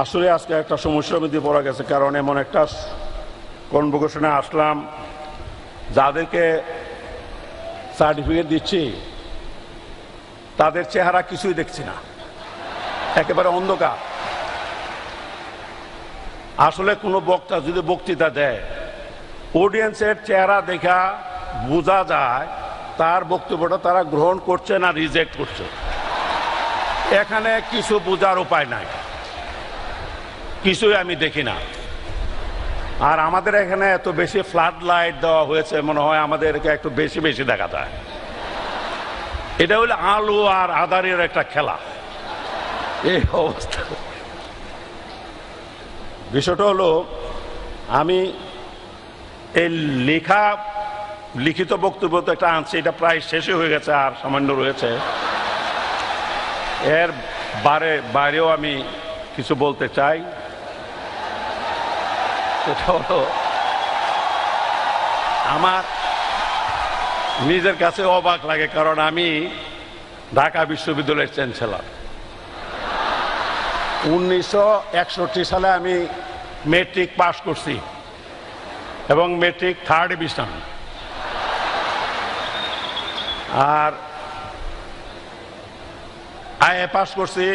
আসলে আজকে একটা সমস্যার মধ্যে পড়া গেছে, কারণ এমন একটা কনভোকেশনে আসলাম যাদেরকে সার্টিফিকেট দিচ্ছি তাদের চেহারা কিছুই দেখছি না, একেবারে অন্ধকার। আসলে কোনো বক্তা যদি বক্তৃতা দেয়, অডিয়েন্সের চেহারা দেখা বোঝা যায় তার বক্তব্যটা তারা গ্রহণ করছে না রিজেক্ট করছে। এখানে কিছু বোঝার উপায় নাই, কিছুই আমি দেখি না। আর আমাদের এখানে এত বেশি ফ্লাড লাইট দেওয়া হয়েছে, মনে হয় আমাদেরকে একটু বেশি বেশি দেখা যায়। এটা হলো আলো আর আধারের একটা খেলা, এই অবস্থা। বিষয়টা হলো, আমি এই লিখিত বক্তব্য তো একটা আনছি, এটা প্রায় শেষই হয়ে গেছে, আর সামান্য রয়েছে। এর বাইরেও আমি কিছু বলতে চাই। সেটা হলো, আমার নিজের কাছে অবাক লাগে, কারণ আমি ঢাকা বিশ্ববিদ্যালয়ের চ্যান্সেলর। 1961 সালে আমি মেট্রিক পাস করছি এবং মেট্রিক 3rd ডিভিশন। আর আইএ পাস করছি,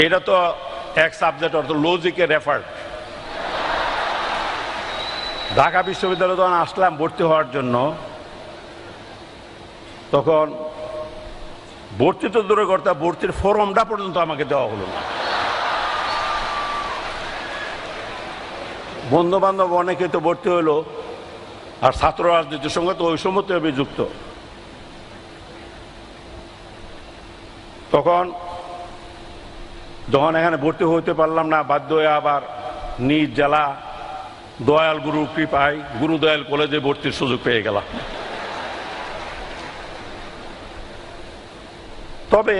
এটা তো এক সাবজেক্ট, অর্থ লজিকে রেফার্ড। ঢাকা বিশ্ববিদ্যালয়ে যখন আসলাম ভর্তি হওয়ার জন্য, তখন ভর্তি তো দূরে করতে, ভর্তির ফর্মটা পর্যন্ত আমাকে দেওয়া হলো না। বন্ধু বান্ধব অনেকে তো ভর্তি হইলো, আর ছাত্র রাজনীতির সঙ্গে তো ওই সময় তো আমি যুক্ত। তখন যখন এখানে ভর্তি হইতে পারলাম না, বাধ্য হয়ে আবার নিজ জেলা দয়াল গুরু কৃপায় গুরুদয়াল কলেজে ভর্তির সুযোগ পেয়ে গেলাম। তবে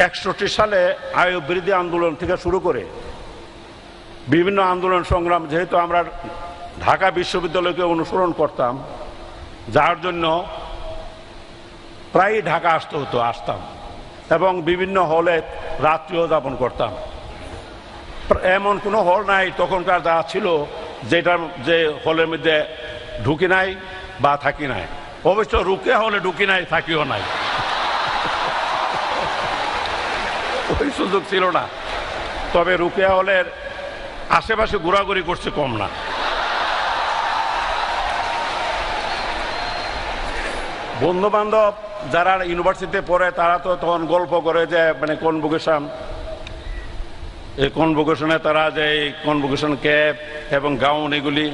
61 সালে আয় বৃদ্ধি আন্দোলন থেকে শুরু করে বিভিন্ন আন্দোলন সংগ্রাম, যেহেতু আমরা ঢাকা বিশ্ববিদ্যালয়কে অনুসরণ করতাম, যার জন্য প্রায় ঢাকা আসতাম এবং বিভিন্ন হলে রাত্রিও যাপন করতাম। এমন কোনো হল নাই তখনকার যা ছিল যে হলের মধ্যে ঢুকি নাই বা থাকি নাই। অবশ্য রুকে হলে ঢুকি নাই, থাকিও নাই, ওই সুযোগ ছিল না। তবে রুকেয়া হলের আশেপাশে ঘোরাঘুরি করছে কম না। বন্ধু বান্ধব যারা ইউনিভার্সিটিতে পড়ে তারা তো তখন গল্প করে যে মানে কনভোকেশন, এই কনভোকেশনে তারা যে কনভোকেশন ক্যাপ এবং গাউন এগুলি।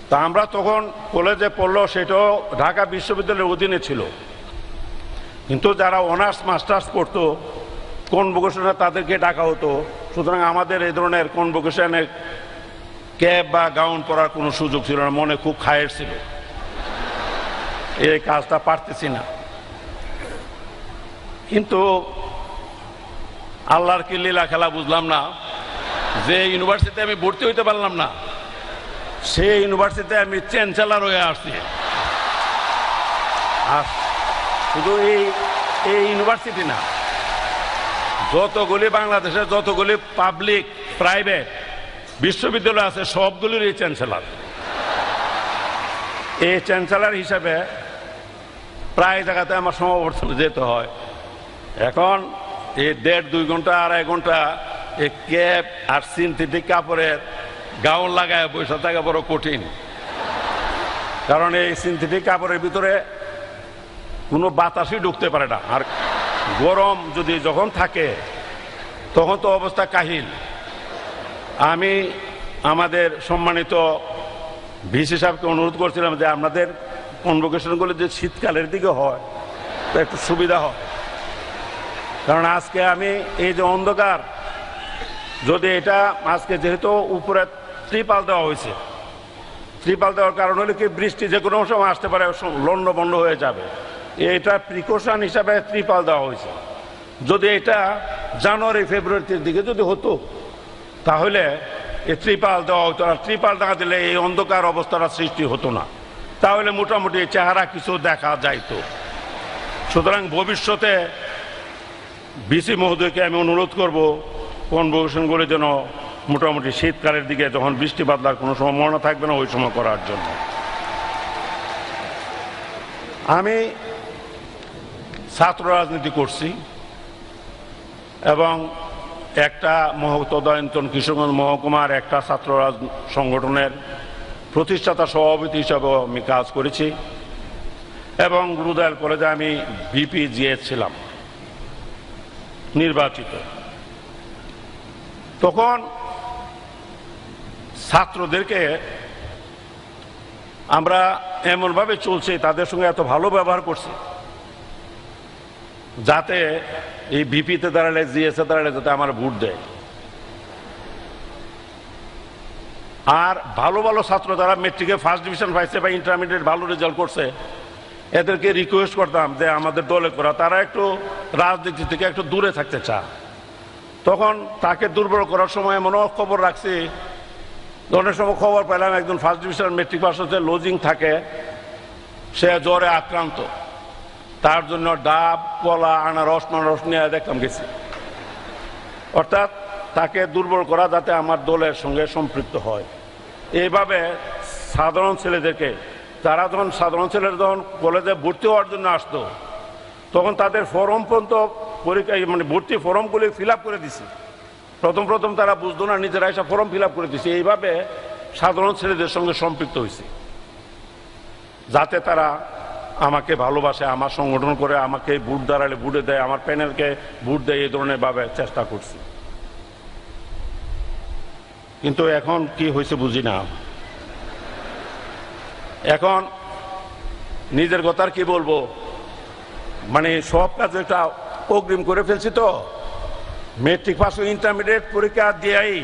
তা আমরা তখন কলেজে পড়লো, সেটাও ঢাকা বিশ্ববিদ্যালয়ের অধীনে ছিল, কিন্তু যারা অনার্স মাস্টার্স পড়তো কনভোকেশনে তাদেরকে ডাকা হতো। সুতরাং আমাদের এই ধরনের কনভোকেশনে ক্যাপ বা গাউন পরার কোনো সুযোগ ছিল না। মনে খুব খায়ের ছিল, এই কাজটা পারতেছি না। কিন্তু আল্লাহর কি লীলা খেলা বুঝলাম না, যে ইউনিভার্সিটিতে আমি ভর্তি হইতে পারলাম না, সেই ইউনিভার্সিটিতে আমি চ্যান্সেলর হয়ে আসছি। আর শুধু এই ইউনিভার্সিটি না, যতগুলি বাংলাদেশের যতগুলি পাবলিক প্রাইভেট বিশ্ববিদ্যালয় আছে সবগুলির এই চ্যান্সেলর। এই চ্যান্সেলর হিসাবে প্রায় জায়গাতে আমার সমাবর্তনে যেতে হয়। এখন এই 1.5-2 ঘন্টা 2.5 ঘন্টা এই ক্যাপ আর সিনথেটিক কাপড়ের গাউন লাগায় বসে থাকা বড় কঠিন, কারণ এই সিনথেটিক কাপড়ের ভিতরে কোনো বাতাসই ঢুকতে পারে না। আর গরম যদি যখন থাকে তখন তো অবস্থা কাহিল। আমি আমাদের সম্মানিত ভিসি সাহেবকে অনুরোধ করছিলাম যে আপনাদের কনভোকেশনগুলো যে শীতকালের দিকে হয় তো একটু সুবিধা হয়, কারণ আজকে আমি এই যে অন্ধকার, যদি এটা আজকে যেহেতু উপরে ত্রিপাল দেওয়া হয়েছে, ত্রিপাল দেওয়ার কারণ হলো কি বৃষ্টি যে কোনো সময় আসতে পারে, লন্ড বন্ড হয়ে যাবে, এটা প্রিকশন হিসাবে ত্রিপাল দেওয়া হয়েছে। যদি এটা জানুয়ারি ফেব্রুয়ারির দিকে যদি হতো তাহলে এই ত্রিপাল দেওয়া হতো, আর ত্রিপাল না দিলে এই অন্ধকার অবস্থাটা সৃষ্টি হতো না, তাহলে মোটামুটি চেহারা কিছু দেখা যাইতো। সুতরাং ভবিষ্যতে ভিসি মহোদয়কে আমি অনুরোধ করব কনভোকেশনগুলি যেন মোটামুটি শীতকালের দিকে যখন বৃষ্টি বাদলার কোনো সম্ভাবনা থাকবে না ওই সময় করার জন্য। আমি ছাত্র রাজনীতি করছি এবং একটা তদানীন্তন কিশোরগঞ্জ মহকুমার একটা ছাত্র সংগঠনের প্রতিষ্ঠাতা সভাপতি হিসাবেও আমি কাজ করেছি এবং রুদাইল কলেজে আমি ভিপি জিএস ছিলাম নির্বাচিত। তখন ছাত্রদেরকে আমরা এমনভাবে চলছি, তাদের সঙ্গে এত ভালো ব্যবহার করছি যাতে এই ভিপিতে দাঁড়ালে জিএসে দাঁড়ালে যাতে আমার ভোট দেয়। আর ভালো ভালো ছাত্র যারা মেট্রিকে ফার্স্ট ডিভিশন পাইছে বা ইন্টারমিডিয়েট ভালো রেজাল্ট করছে এদেরকে রিকোয়েস্ট করতাম যে আমাদের দলে করা, তারা একটু রাজনীতি থেকে একটু দূরে থাকতে চায়। তখন তাকে দুর্বল করার সময় এমনও খবর রাখছি, অনেক সময় খবর পেলাম একজন ফার্স্ট ডিভিশন মেট্রিক পাস হচ্ছে, লজিং থাকে, সে জ্বরে আক্রান্ত, তার জন্য ডাব কলা আনারস নিয়ে দেখতাম গেছি। অর্থাৎ তাকে দুর্বল করা যাতে আমার দলের সঙ্গে সম্পৃক্ত হয়। এইভাবে সাধারণ ছেলেদেরকে, তারা যখন সাধারণ ছেলেরা যখন কলেজে ভর্তি হওয়ার জন্য আসতো তখন তাদের ফর্ম পর্যন্ত পরীক্ষা মানে ভর্তি ফর্মগুলি ফিল আপ করে দিছি। প্রথম তারা বুঝতো না, নিজেরা এসে ফর্ম ফিল আপ করে দিছি। এইভাবে সাধারণ ছেলেদের সঙ্গে সম্পৃক্ত হয়েছে যাতে তারা আমাকে ভালোবাসে, আমার সংগঠন করে, আমাকে ভোট দাঁড়ালে ভোটে দেয়, আমার প্যানেলকে ভোট দেয়, এই ধরনের ভাবে চেষ্টা করছি। কিন্তু এখন কি হয়েছে বুঝি না। এখন নিজের কথা কি বলবো, মানে সব কাজ একটা অগ্রিম করে ফেলছি। তো মেট্রিক পাস ইন্টারমিডিয়েট পরীক্ষা দিয়েই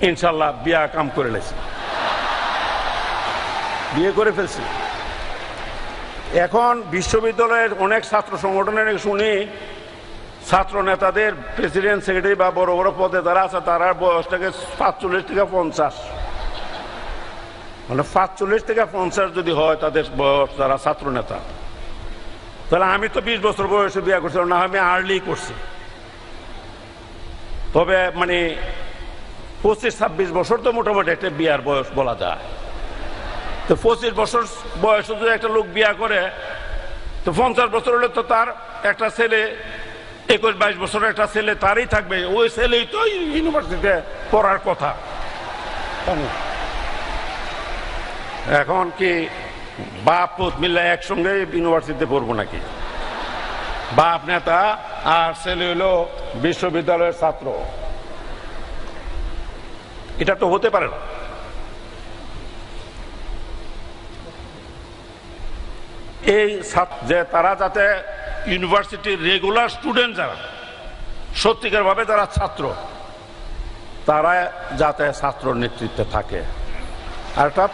ইনশাল্লাহ বিয়া কাম করে লেছি, বিয়ে করে ফেলছি। এখন বিশ্ববিদ্যালয়ের অনেক ছাত্র সংগঠনের শুনি ছাত্র নেতাদের প্রেসিডেন্ট সেক্রেটারি বা বড় বড় পদে যারা আছে তারা বয়সটাকে 45 থেকে 50, মানে 45 থেকে 50 যদি হয় তাদের বয়স, যারা ছাত্র নেতা, তাহলে আমি তো 20 বছর বয়সে বিয়ে করছি, না আমি আর্লি করছি। তবে মানে 25-26 বছর তো মোটামুটি একটা বিয়ার বয়স বলা যায়। তো 25 বছর বয়সে যদি একটা লোক বিয়া করে তো 50 বছর হলে তো তার একটা ছেলে, 21-22 বছরের একটা ছেলে তারই থাকবে, ওই ছেলেই তো ইউনিভার্সিটিতে পড়ার কথা। এখন কি বাপ পুত মিলে একসঙ্গে ইউনিভার্সিটিতে পড়বো নাকি? বাপ নেতা আর ছেলে হলো বিশ্ববিদ্যালয়ের ছাত্র, এটা তো হতে পারে না। এই যে তারা যাতে ইউনিভার্সিটির রেগুলার স্টুডেন্ট, যারা সত্যিকার ভাবে যারা ছাত্র, তারা যাতে ছাত্র নেতৃত্বে থাকে। আর একটা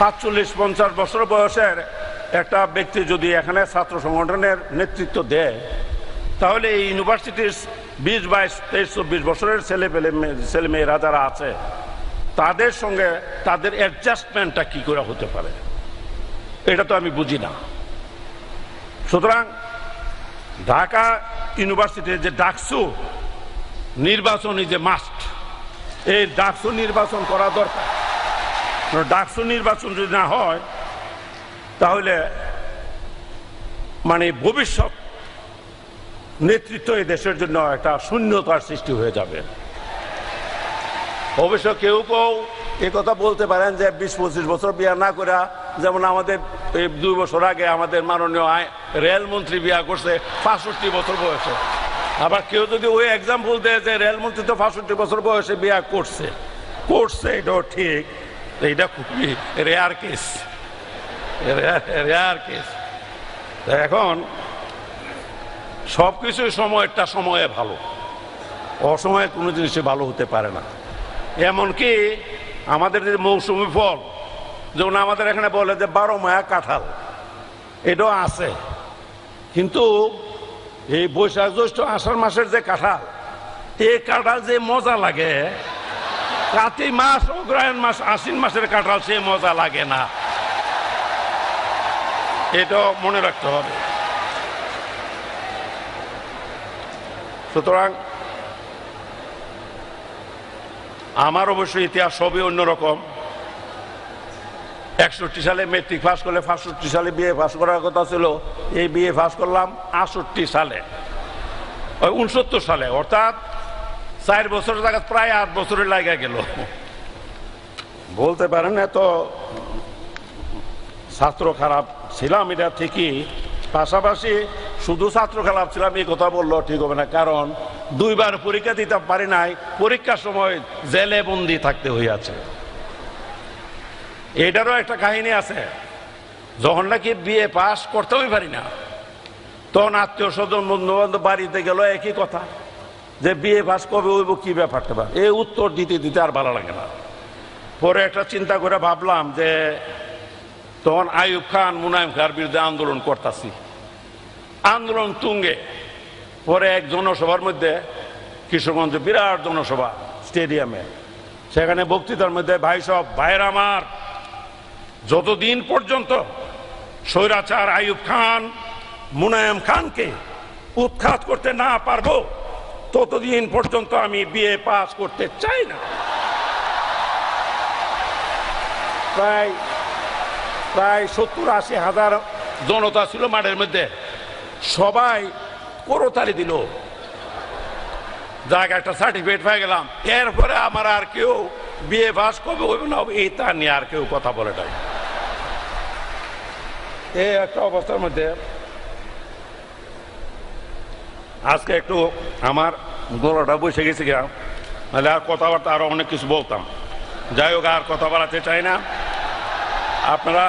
45-50 বছর বয়সের একটা ব্যক্তি যদি এখানে ছাত্র সংগঠনের নেতৃত্ব দেয় তাহলে এই ইউনিভার্সিটির 20-22-23-24 বছরের ছেলেমেয়েরা যারা আছে তাদের সঙ্গে তাদের অ্যাডজাস্টমেন্টটা কি করে হতে পারে, এটা তো আমি বুঝি না। সুতরাং ঢাকা ইউনিভার্সিটির যে ডাকসু নির্বাচনী যে মাস্ট, এই ডাকসু নির্বাচন করা দরকার। ডাকসু নির্বাচন যদি না হয় তাহলে মানে ভবিষ্যৎ নেতৃত্ব এই দেশের জন্য একটা শূন্যতার সৃষ্টি হয়ে যাবে। অবশ্য কেউ এই কথা বলতে পারেন যে 20-25 বছর বিয়া না করে, যেমন আমাদের এই 2 বছর আগে আমাদের মাননীয় রেলমন্ত্রী বিয়া করছে 65 বছর বয়সে। আবার কেউ যদি ওই এক্সাম্পল দেয় যে রেলমন্ত্রী তো 65 বছর বয়সে বিয়া করছে, এটাও ঠিক, এইটা খুবই রেয়ার কেস। এখন সবকিছু সময়ে ভালো, অসময়ে কোনো জিনিসই ভালো হতে পারে না। এমনকি আমাদের যে মৌসুমি ফল, যেমন আমাদের এখানে বলে যে 12 মায়া কাঁঠাল, এটাও আছে, কিন্তু এই বৈশাখ জ্যৈষ্ঠ আষাঢ় মাসের যে কাঁঠাল, এই কাঁঠাল যে মজা লাগে, কার্তিক মাস অগ্রহায়ণ মাস আশ্বিন মাসের কাঁঠাল সে মজা লাগে না, এটাও মনে রাখতে হবে। সুতরাং আমার অবশ্য ইতিহাস সবই অন্যরকম। 61 সালে মেট্রিক পাস করলে 65 সালে বিএ পাস করার কথা ছিল, এই বিএ পাস করলাম 68 সালে, 69 সালে, অর্থাৎ 4 বছরের জায়গায় প্রায় 8 বছরের লাগা গেল। বলতে পারেন এত ছাত্র খারাপ ছিলাম এটা ঠিকই, পাশাপাশি শুধু ছাত্র খারাপ ছিলাম এই কথা বললেও ঠিক হবে না, কারণ 2 বার পরীক্ষা দিতে পারি নাই, পরীক্ষার সময় জেলে বন্দি থাকতে হইয়াছে। এটারও একটা কাহিনী আছে, যখন নাকি বিএ পাস করতেই পারি না, তখন আত্মীয় স্বজন বন্ধু বান্ধব বাড়িতে গেল একই কথা, যে বিএ পাস কবে হইব, কি ব্যাপারটা বা এই উত্তর দিতে দিতে আর ভালো লাগে না। পরে একটা চিন্তা করে ভাবলাম যে তখন আইয়ুব খান মুনায়েম খাঁর বিরুদ্ধে আন্দোলন করতেছি, আন্দোলন তুঙ্গে। পরে এক জনসভার মধ্যে, কিশোরগঞ্জে বিরাট জনসভা স্টেডিয়ামে, সেখানে বক্তৃতার মধ্যে ভাই সব ভাইয়ের আমার, যতদিন পর্যন্ত স্বৈরাচার আইয়ুব খান মুনায়েম খানকে উৎখাত করতে না পারবো ততদিন পর্যন্ত আমি বিএ পাস করতে চাই না। প্রায় 70-80 হাজার জনতা ছিল মাঠের মধ্যে, সবাই করতালি দিল, যাক একটা সার্টিফিকেট পেয়ে গেলাম। এরপরে আমার আর কেউ বিএ পাস কবে হইব না এইটা নিয়ে আর কেউ কথা বলে নাই। এই একটা অবস্থার মধ্যে আজকে একটু আমার গলাটা বসে গেছে গিয়া, নাহলে আর কথাবার্তা আরো অনেক কিছু বলতাম। যাই হোক, আর কথা বাড়াতে চাই না। আপনারা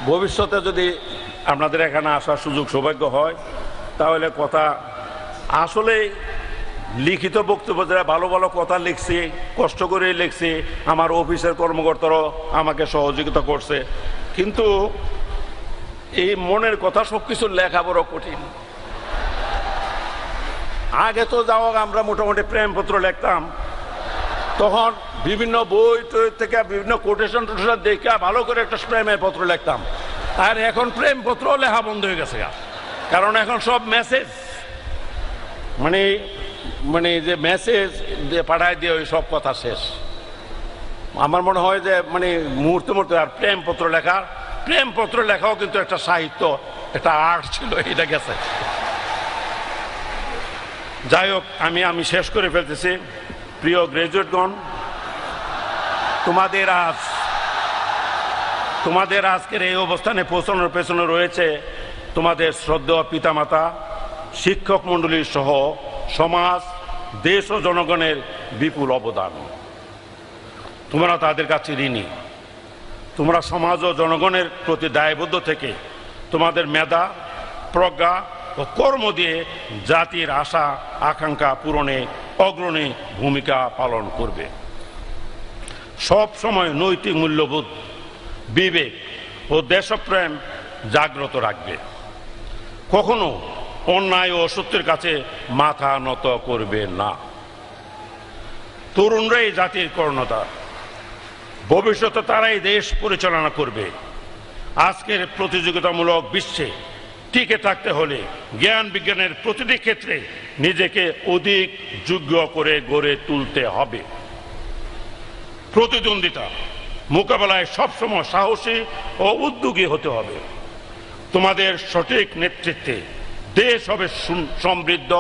ভবিষ্যতে যদি আপনাদের এখানে আসার সুযোগ সৌভাগ্য হয়, তাহলে কথা আসলে লিখিত বক্তব্য যারা ভালো ভালো কথা লিখছি, কষ্ট করে লিখছি, আমার অফিসের কর্মকর্তারাও আমাকে সহযোগিতা করছে, কিন্তু এই মনের কথা সবকিছু লেখা বড় কঠিন। আগে তো যাও আমরা মোটামুটি প্রেমপত্র লিখতাম, তখন বিভিন্ন বই থেকে বিভিন্ন কোটেশন টোটেশন দেখে ভালো করে একটা প্রেমের পত্র লিখতাম। আর এখন প্রেমপত্র লেখা বন্ধ হয়ে গেছে, কারণ এখন সব মেসেজ, মানে যে মেসেজ দিয়ে পাঠায় দিয়ে ওই সব কথা শেষ। আমার মনে হয় যে মুহূর্তে মুহূর্তে আর প্রেমপত্র লেখাও কিন্তু একটা সাহিত্য, একটা আর্ট ছিল, এটা গেছে। যাই হোক, আমি শেষ করে ফেলতেছি। প্রিয় গ্রাজুয়েটগণ, তোমাদের আজকের এই অবস্থানে পৌঁছানোর পেছনে রয়েছে তোমাদের শ্রদ্ধেয় পিতামাতা, শিক্ষক মণ্ডলী সহ সমাজ, দেশ ও জনগণের বিপুল অবদান। তোমরা তাদের কাছে ঋণী। তোমরা সমাজ ও জনগণের প্রতি দায়বদ্ধ থেকে তোমাদের মেধা, প্রজ্ঞা ও কর্ম দিয়ে জাতির আশা আকাঙ্ক্ষা পূরণে অগ্রণী ভূমিকা পালন করবে। সব সময় নৈতিক মূল্যবোধ, বিবেক ও দেশপ্রেম জাগ্রত রাখবে। কখনো অন্যায় ও অসত্যের কাছে মাথা নত করবে না। তরুণরাই জাতির কর্ণধার, ভবিষ্যতে তারাই দেশ পরিচালনা করবে। আজকের প্রতিযোগিতামূলক বিশ্বে টিকে থাকতে হলে জ্ঞান বিজ্ঞানের প্রতিটি ক্ষেত্রে নিজেকে অধিক যোগ্য করে গড়ে তুলতে হবে। প্রতিদ্বন্দ্বিতা মোকাবেলায় সবসময় সাহসী ও উদ্যোগী হতে হবে। তোমাদের সঠিক নেতৃত্বে দেশ হবে সমৃদ্ধ,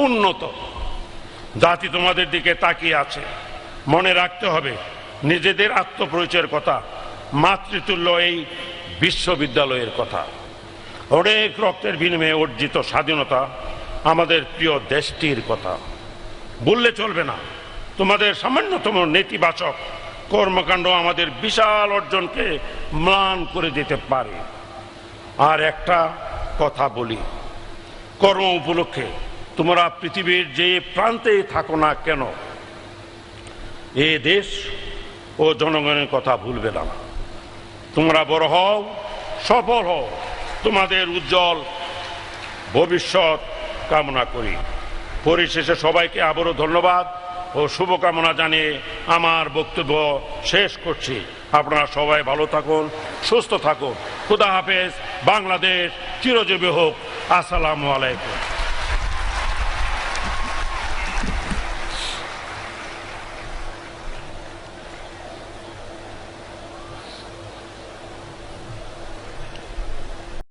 উন্নত। জাতি তোমাদের দিকে তাকিয়ে আছে। মনে রাখতে হবে নিজেদের আত্মপরিচয়ের কথা, মাতৃতুল্য এই বিশ্ববিদ্যালয়ের কথা, অনেক রক্তের বিনিময়ে অর্জিত স্বাধীনতা, আমাদের প্রিয় দেশটির কথা। বললে চলবে না, তোমাদের সামান্যতম নেতিবাচক কর্মকাণ্ড আমাদের বিশাল অর্জনকে ম্লান করে দিতে পারে। আর একটা কথা বলি, কর্ম উপলক্ষে তোমরা পৃথিবীর যে প্রান্তেই থাকো না কেন, এ দেশ ও জনগণের কথা ভুলবে না। তোমরা বড় হও, সফল হও, তোমাদের উজ্জ্বল ভবিষ্যৎ কামনা করি। পরিশেষে সবাইকে আবারও ধন্যবাদ ও শুভকামনা জানিয়ে আমার বক্তব্য শেষ করছি। আপনারা সবাই ভালো থাকুন, সুস্থ থাকুন। খুদা হাফেজ। বাংলাদেশ চিরজীবী হোক। আসসালামু আলাইকুম।